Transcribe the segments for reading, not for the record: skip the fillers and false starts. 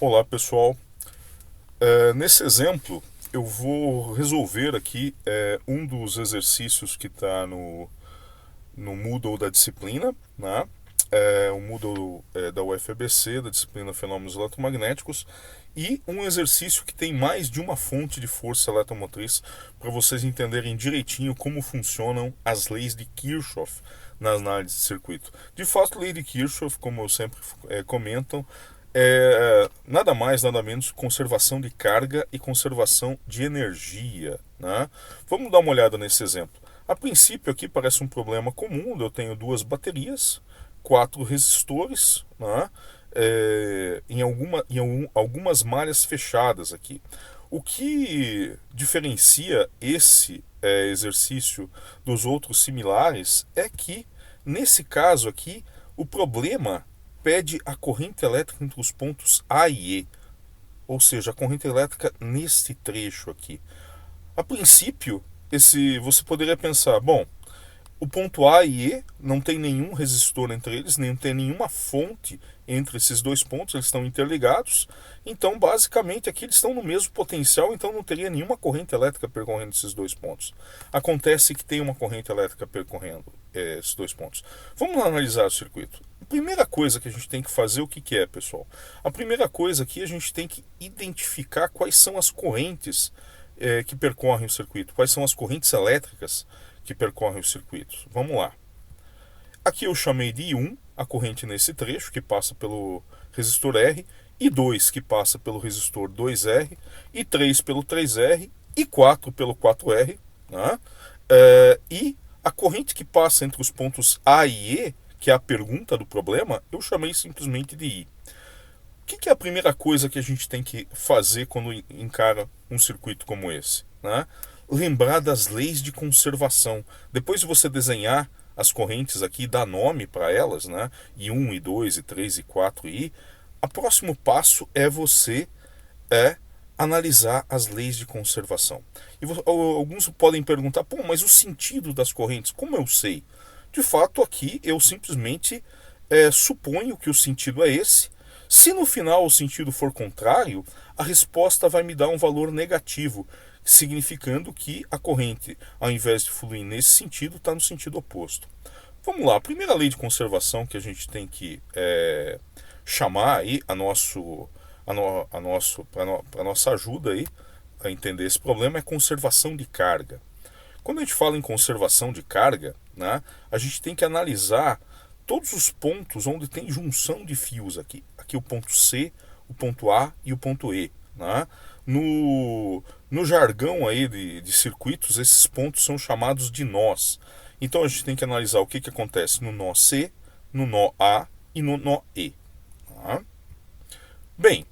Olá pessoal, nesse exemplo eu vou resolver aqui um dos exercícios que está no Moodle da disciplina, né? O Moodle da UFABC, da disciplina Fenômenos Eletromagnéticos, e um exercício que tem mais de uma fonte de força eletromotriz para vocês entenderem direitinho como funcionam as leis de Kirchhoff nas análises de circuito. De fato, a lei de Kirchhoff, como eu sempre comentam, nada mais, nada menos conservação de carga e conservação de energia, né? Vamos dar uma olhada nesse exemplo. A princípio aqui parece um problema comum. Eu tenho duas baterias, quatro resistores, né? Em algumas malhas fechadas aqui. O que diferencia esse exercício dos outros similares é que, nesse caso aqui, o problema pede a corrente elétrica entre os pontos A e E, ou seja, a corrente elétrica neste trecho aqui. A princípio, você poderia pensar, bom, o ponto A e E não tem nenhum resistor entre eles, nem tem nenhuma fonte entre esses dois pontos, eles estão interligados, então basicamente aqui eles estão no mesmo potencial, então não teria nenhuma corrente elétrica percorrendo esses dois pontos. Acontece que tem uma corrente elétrica percorrendo esses dois pontos. Vamos analisar o circuito. A primeira coisa que a gente tem que fazer, o que é, pessoal? A primeira coisa aqui, a gente tem que identificar quais são as correntes que percorrem o circuito, quais são as correntes elétricas que percorrem o circuito. Vamos lá. Aqui eu chamei de I1, a corrente nesse trecho, que passa pelo resistor R, I2, que passa pelo resistor 2R, I3 pelo 3R, I4 pelo 4R, né? E a corrente que passa entre os pontos A e E, que é a pergunta do problema, eu chamei simplesmente de I. O que é a primeira coisa que a gente tem que fazer quando encara um circuito como esse, né? Lembrar das leis de conservação. Depois de você desenhar as correntes aqui, dar nome para elas, né? I1, I2, I3, I4 e I, o próximo passo é você analisar as leis de conservação. E alguns podem perguntar, pô, mas o sentido das correntes, como eu sei? De fato, aqui eu simplesmente suponho que o sentido é esse. Se no final o sentido for contrário, a resposta vai me dar um valor negativo, significando que a corrente, ao invés de fluir nesse sentido, está no sentido oposto. Vamos lá, a primeira lei de conservação que a gente tem que chamar aí para nossa ajuda aí a entender esse problema é conservação de carga. Quando a gente fala em conservação de carga, né, a gente tem que analisar todos os pontos onde tem junção de fios aqui. Aqui o ponto C, o ponto A e o ponto E. Né? No jargão aí de circuitos, esses pontos são chamados de nós. Então a gente tem que analisar o que acontece no nó C, no nó A e no nó E. Tá? Bem,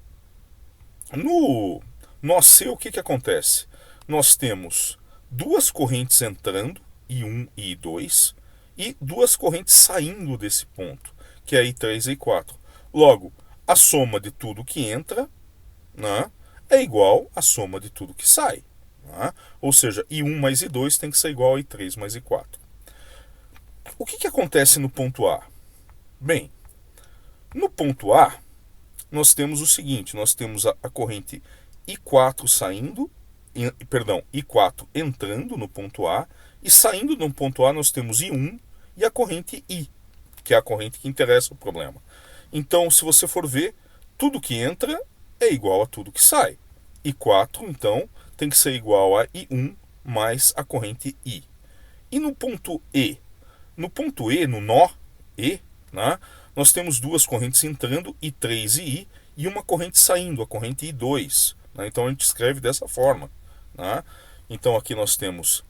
no nó C o que acontece? Nós temos duas correntes entrando, I1 e I2, e duas correntes saindo desse ponto, que é I3 e I4. Logo, a soma de tudo que entra, né, é igual à soma de tudo que sai. Né? Ou seja, I1 mais I2 tem que ser igual a I3 mais I4. O que acontece no ponto A? Bem, no ponto A, nós temos o seguinte, nós temos a corrente I4 saindo, I4 entrando no ponto A, e saindo do ponto A nós temos I1 e a corrente I, que é a corrente que interessa o problema. Então, se você for ver, tudo que entra é igual a tudo que sai. I4, então, tem que ser igual a I1 mais a corrente I. E no ponto E? No ponto E, no nó E, né, nós temos duas correntes entrando, I3 e I, e uma corrente saindo, a corrente I2. Né? Então, a gente escreve dessa forma. Né? Então, aqui nós temos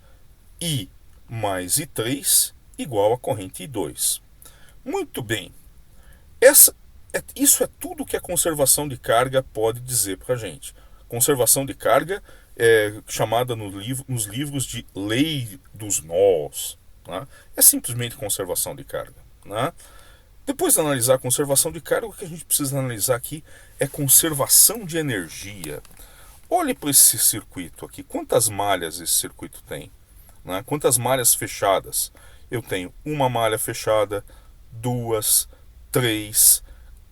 I mais I3 igual a corrente I2. Muito bem. Isso é tudo que a conservação de carga pode dizer para a gente. Conservação de carga é chamada nos livros de lei dos nós. Né? É simplesmente conservação de carga. Né? Depois de analisar a conservação de carga, o que a gente precisa analisar aqui é conservação de energia. Olhe para esse circuito aqui. Quantas malhas esse circuito tem? Né? Quantas malhas fechadas? Eu tenho uma malha fechada, 2, 3,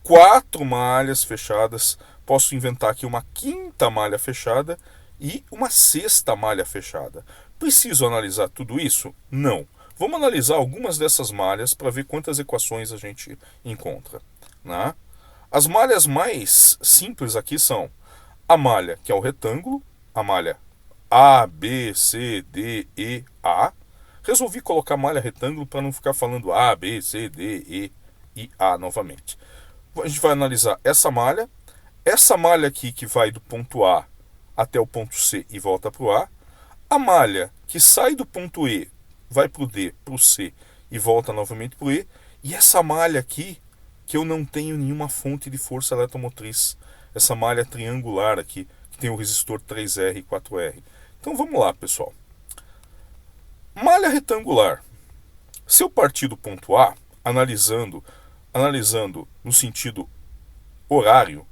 4 malhas fechadas. posso inventar aqui uma quinta malha fechada e uma sexta malha fechada. Preciso analisar tudo isso? Não. Vamos analisar algumas dessas malhas para ver quantas equações a gente encontra, né? As malhas mais simples aqui são a malha, que é o retângulo, a malha A, B, C, D, E, A. Resolvi colocar malha retângulo para não ficar falando A, B, C, D, E e A novamente. A gente vai analisar essa malha aqui que vai do ponto A até o ponto C e volta para o a malha que sai do ponto E, vai para o D, para o C e volta novamente para o E, e essa malha aqui que eu não tenho nenhuma fonte de força eletromotriz, essa malha triangular aqui, que tem o resistor 3R e 4R. Então vamos lá, pessoal. Malha retangular. Se eu partir do ponto A, analisando no sentido horário,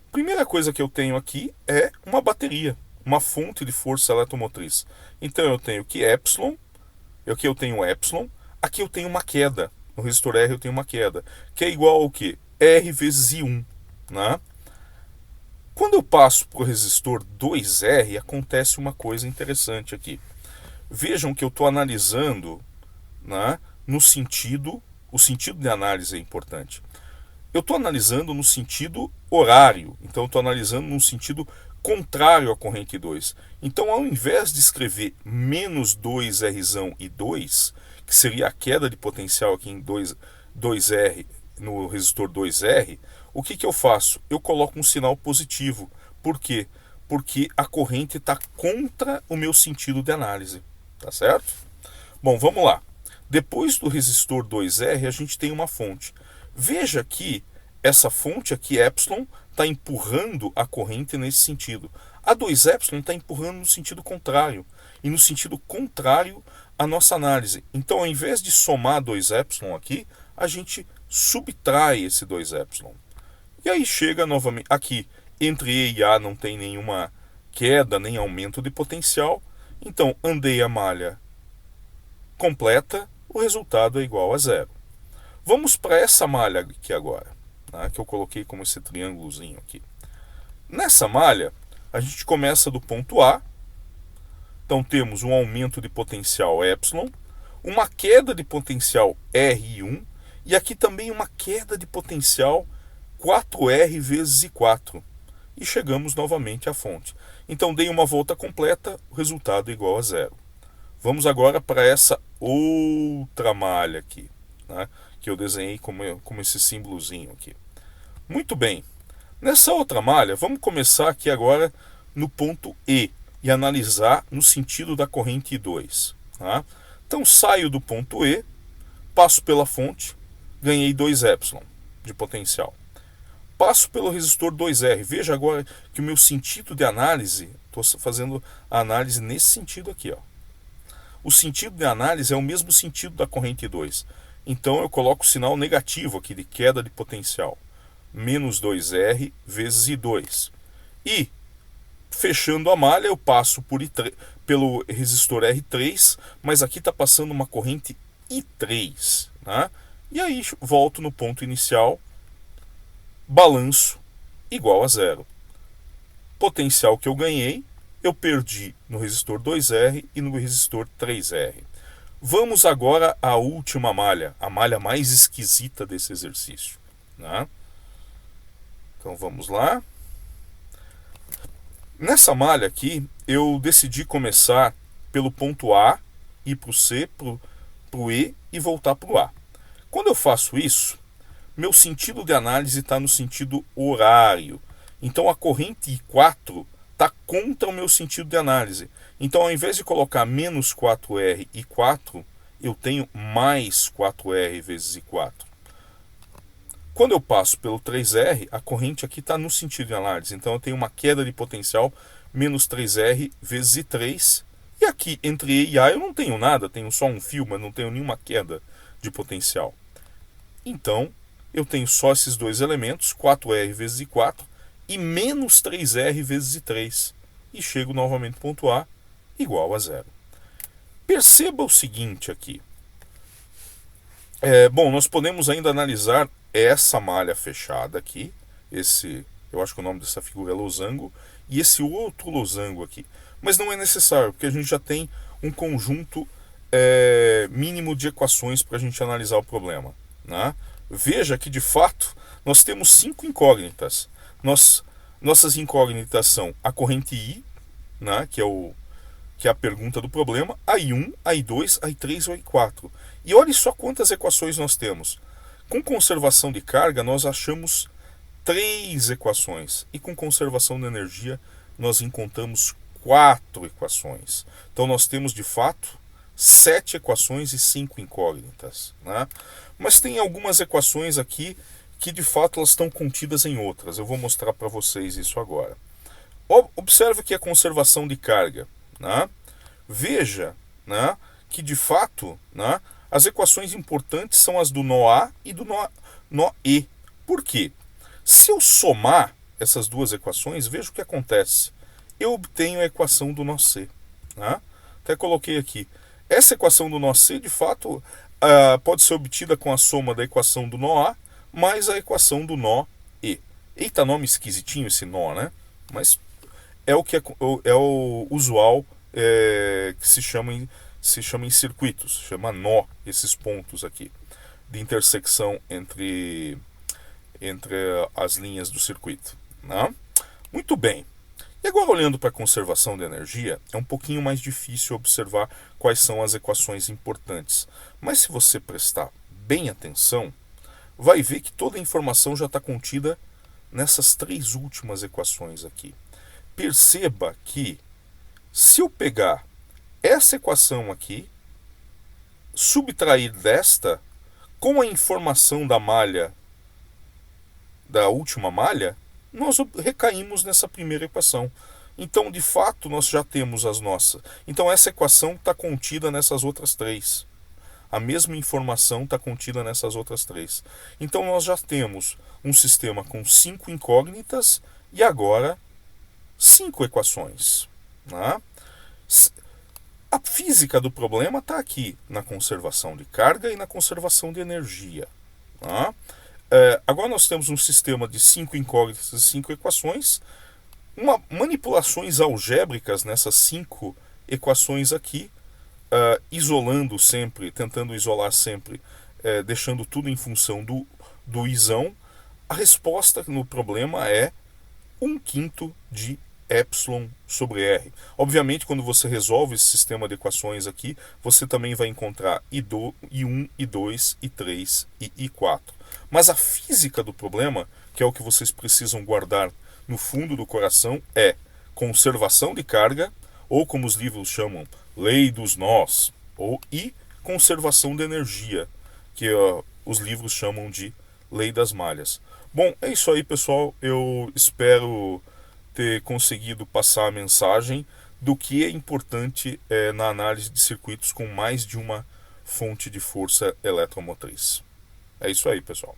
a primeira coisa que eu tenho aqui é uma bateria, uma fonte de força eletromotriz. Então eu tenho que epsilon, aqui eu tenho epsilon, aqui eu tenho uma queda, no resistor R eu tenho uma queda, que é igual ao que? R vezes I1, né? Quando eu passo para o resistor 2R, acontece uma coisa interessante aqui. Vejam que eu estou analisando, né, no sentido, o sentido de análise é importante. Eu estou analisando no sentido horário, então eu estou analisando no sentido contrário à corrente 2. Então, ao invés de escrever menos 2R e 2, que seria a queda de potencial aqui em 2R, no resistor 2R, o que eu faço? Eu coloco um sinal positivo. Por quê? Porque a corrente está contra o meu sentido de análise. Tá certo? Bom, vamos lá. Depois do resistor 2R, a gente tem uma fonte. Veja que essa fonte aqui, epsilon, está empurrando a corrente nesse sentido. A 2epsilon está empurrando no sentido contrário. E no sentido contrário à nossa análise. Então, ao invés de somar 2epsilon aqui, a gente subtrai esse 2epsilon. E aí chega novamente, aqui, entre E e A não tem nenhuma queda, nem aumento de potencial. Então, andei a malha completa, o resultado é igual a zero. Vamos para essa malha aqui agora, né, que eu coloquei como esse triângulozinho aqui. Nessa malha, a gente começa do ponto A. Então, temos um aumento de potencial epsilon, uma queda de potencial R1, e aqui também uma queda de potencial 4R vezes I4. E chegamos novamente à fonte. Então, dei uma volta completa, o resultado é igual a zero. Vamos agora para essa outra malha aqui, né, que eu desenhei como esse símbolozinho aqui. Muito bem. Nessa outra malha, vamos começar aqui agora no ponto E e analisar no sentido da corrente I2. Tá? Então, saio do ponto E, passo pela fonte, ganhei 2epsilon de potencial. Passo pelo resistor 2R. Veja agora que o meu sentido de análise, estou fazendo a análise nesse sentido aqui. Ó. O sentido de análise é o mesmo sentido da corrente 2. Então eu coloco o sinal negativo aqui de queda de potencial. Menos 2R vezes I2. E, fechando a malha, eu passo pelo resistor R3, mas aqui está passando uma corrente I3. Né? E aí volto no ponto inicial, balanço igual a zero. Potencial que eu ganhei, eu perdi no resistor 2R e no resistor 3R. Vamos agora à última malha, a malha mais esquisita desse exercício. Né? Então vamos lá. Nessa malha aqui, eu decidi começar pelo ponto A, ir para o C, para o E e voltar para o A. Quando eu faço isso, meu sentido de análise está no sentido horário. Então a corrente I4 está contra o meu sentido de análise. Então, ao invés de colocar menos 4R I4, eu tenho mais 4R vezes I4. Quando eu passo pelo 3R, a corrente aqui está no sentido de análise. Então eu tenho uma queda de potencial menos 3R vezes I3. E aqui, entre E e A, eu não tenho nada, tenho só um fio, mas não tenho nenhuma queda de potencial. Então, eu tenho só esses dois elementos, 4R vezes I4, e menos 3R vezes I3. E chego novamente no ponto A, igual a zero. Perceba o seguinte aqui. Bom, nós podemos ainda analisar essa malha fechada aqui, esse Eu acho que o nome dessa figura é losango. E esse outro losango aqui. Mas não é necessário, porque a gente já tem um conjunto mínimo de equações para a gente analisar o problema, né? Veja que, de fato, nós temos 5 incógnitas. Nossas incógnitas são a corrente I, né, que é a pergunta do problema, a I1, a I2, a I3 ou a I4. E olhe só quantas equações nós temos. Com conservação de carga, nós achamos 3 equações. E com conservação de energia, nós encontramos 4 equações. Então, nós temos, de fato, 7 equações e 5 incógnitas, né? Mas tem algumas equações aqui que, de fato, elas estão contidas em outras. Eu vou mostrar para vocês isso agora. Observe que a conservação de carga, né? Veja, né, que, de fato, né, as equações importantes são as do nó A e do nó E. Por quê? Se eu somar essas duas equações, veja o que acontece. Eu obtenho a equação do nó C, né? Até coloquei aqui. Essa equação do nó C, de fato, pode ser obtida com a soma da equação do nó A mais a equação do nó E. Eita, nome esquisitinho esse nó, né? Mas é o que é o usual que se chama em circuitos. Chama nó esses pontos aqui de intersecção entre as linhas do circuito, né? Muito bem. E agora, olhando para a conservação de energia, é um pouquinho mais difícil observar quais são as equações importantes. Mas se você prestar bem atenção, vai ver que toda a informação já está contida nessas 3 últimas equações aqui. Perceba que, se eu pegar essa equação aqui, subtrair desta, com a informação da malha, da última malha, nós recaímos nessa primeira equação. Então, de fato, nós já temos as nossas. Então, essa equação está contida nessas outras 3. A mesma informação está contida nessas outras 3. Então, nós já temos um sistema com 5 incógnitas e agora 5 equações, né? A física do problema está aqui na conservação de carga e na conservação de energia, né? Agora nós temos um sistema de 5 incógnitas e 5 equações, manipulações algébricas nessas 5 equações aqui, isolando sempre, tentando isolar sempre, deixando tudo em função do isão. A resposta no problema é 1/5 de epsilon sobre r. Obviamente, quando você resolve esse sistema de equações aqui, você também vai encontrar I1, I2, I3 e I4. Mas a física do problema, que é o que vocês precisam guardar no fundo do coração, é conservação de carga, ou como os livros chamam, lei dos nós, e conservação de energia, que os livros chamam de lei das malhas. Bom, é isso aí, pessoal. Eu espero ter conseguido passar a mensagem do que é importante na análise de circuitos com mais de uma fonte de força eletromotriz. É isso aí, pessoal.